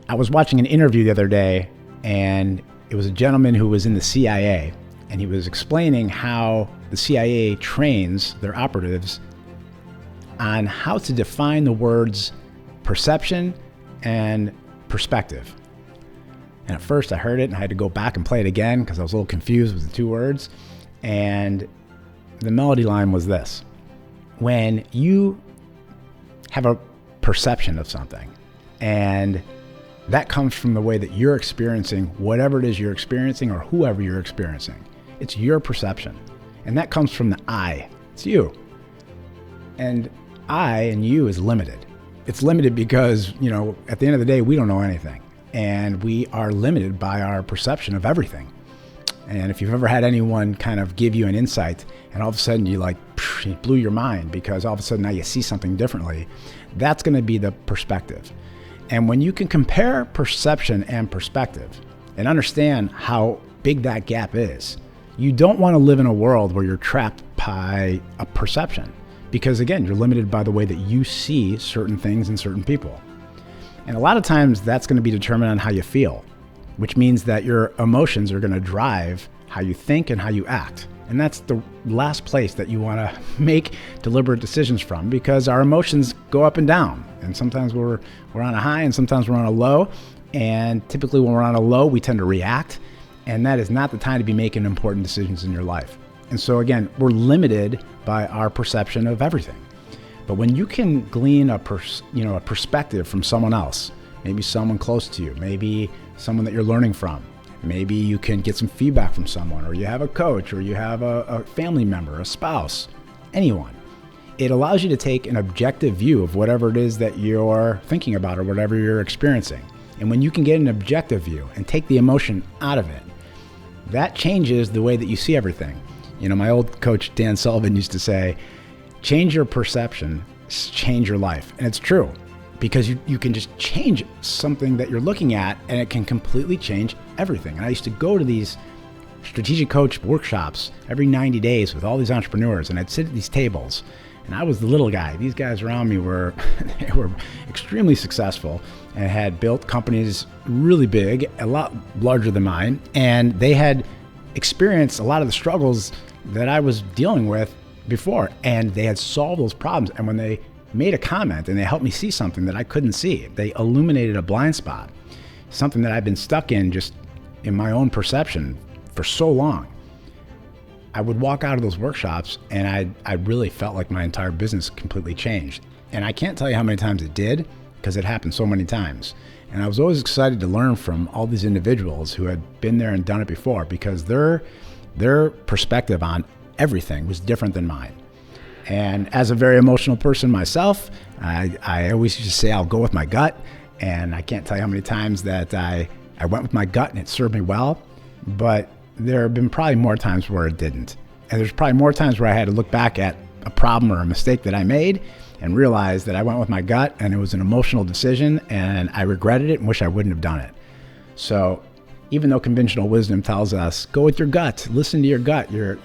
I was watching an interview the other day, and it was a gentleman who was in the CIA, and he was explaining how the CIA trains their operatives on how to define the words perception and perspective. And at first I heard it and I had to go back and play it again because I was a little confused with the two words. And the melody line was this: when you have a perception of something, and that comes from the way that you're experiencing whatever it is you're experiencing or whoever you're experiencing. It's your perception. And that comes from the I. It's you. And I and you is limited. It's limited because, at the end of the day, we don't know anything. And we are limited by our perception of everything. And if you've ever had anyone kind of give you an insight and all of a sudden it blew your mind because all of a sudden now you see something differently, that's going to be the perspective. And when you can compare perception and perspective and understand how big that gap is, you don't want to live in a world where you're trapped by a perception. Because again, you're limited by the way that you see certain things and certain people. And a lot of times that's going to be determined on how you feel, which means that your emotions are going to drive how you think and how you act. And that's the last place that you want to make deliberate decisions from, because our emotions go up and down. And sometimes we're on a high and sometimes we're on a low. And typically when we're on a low, we tend to react. And that is not the time to be making important decisions in your life. And so again, we're limited by our perception of everything. But when you can glean a perspective from someone else, maybe someone close to you, maybe someone that you're learning from, maybe you can get some feedback from someone, or you have a coach, or you have a family member, a spouse, anyone. It allows you to take an objective view of whatever it is that you're thinking about or whatever you're experiencing. And when you can get an objective view and take the emotion out of it, that changes the way that you see everything. My old coach, Dan Sullivan, used to say, change your perception, change your life. And it's true, because you can just change something that you're looking at and it can completely change everything. And I used to go to these strategic coach workshops every 90 days with all these entrepreneurs, and I'd sit at these tables and I was the little guy. These guys around me were extremely successful and had built companies really big, a lot larger than mine. And they had experienced a lot of the struggles that I was dealing with before, and they had solved those problems. And when they made a comment and they helped me see something that I couldn't see, they illuminated a blind spot, something that I've been stuck in just in my own perception for so long. I would walk out of those workshops and I really felt like my entire business completely changed. And I can't tell you how many times it did, because it happened so many times. And I was always excited to learn from all these individuals who had been there and done it before, because their perspective on everything was different than mine. And as a very emotional person myself, I always used to say I'll go with my gut. And I can't tell you how many times that I went with my gut and it served me well. But there have been probably more times where it didn't. And there's probably more times where I had to look back at a problem or a mistake that I made and realize that I went with my gut and it was an emotional decision and I regretted it and wish I wouldn't have done it. So even though conventional wisdom tells us, go with your gut, listen to your gut, you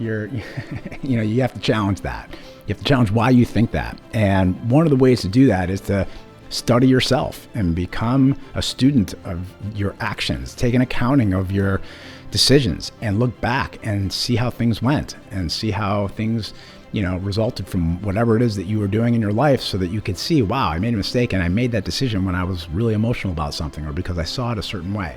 have to challenge that. You have to challenge why you think that. And one of the ways to do that is to study yourself and become a student of your actions, take an accounting of your decisions and look back and see how things went and see how things, resulted from whatever it is that you were doing in your life, so that you could see, wow, I made a mistake and I made that decision when I was really emotional about something or because I saw it a certain way.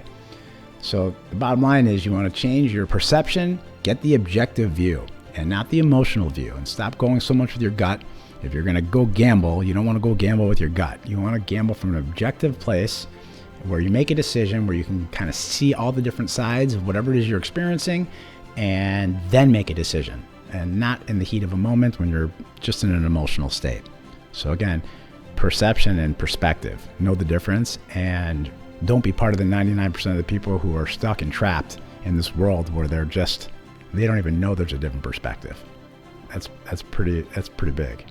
So the bottom line is you want to change your perception, get the objective view and not the emotional view, and stop going so much with your gut. If you're going to go gamble, you don't want to go gamble with your gut. You want to gamble from an objective place where you make a decision, where you can kind of see all the different sides of whatever it is you're experiencing, and then make a decision, and not in the heat of a moment when you're just in an emotional state. So again, perception and perspective, know the difference, and don't be part of the 99% of the people who are stuck and trapped in this world where they don't even know there's a different perspective. That's pretty big.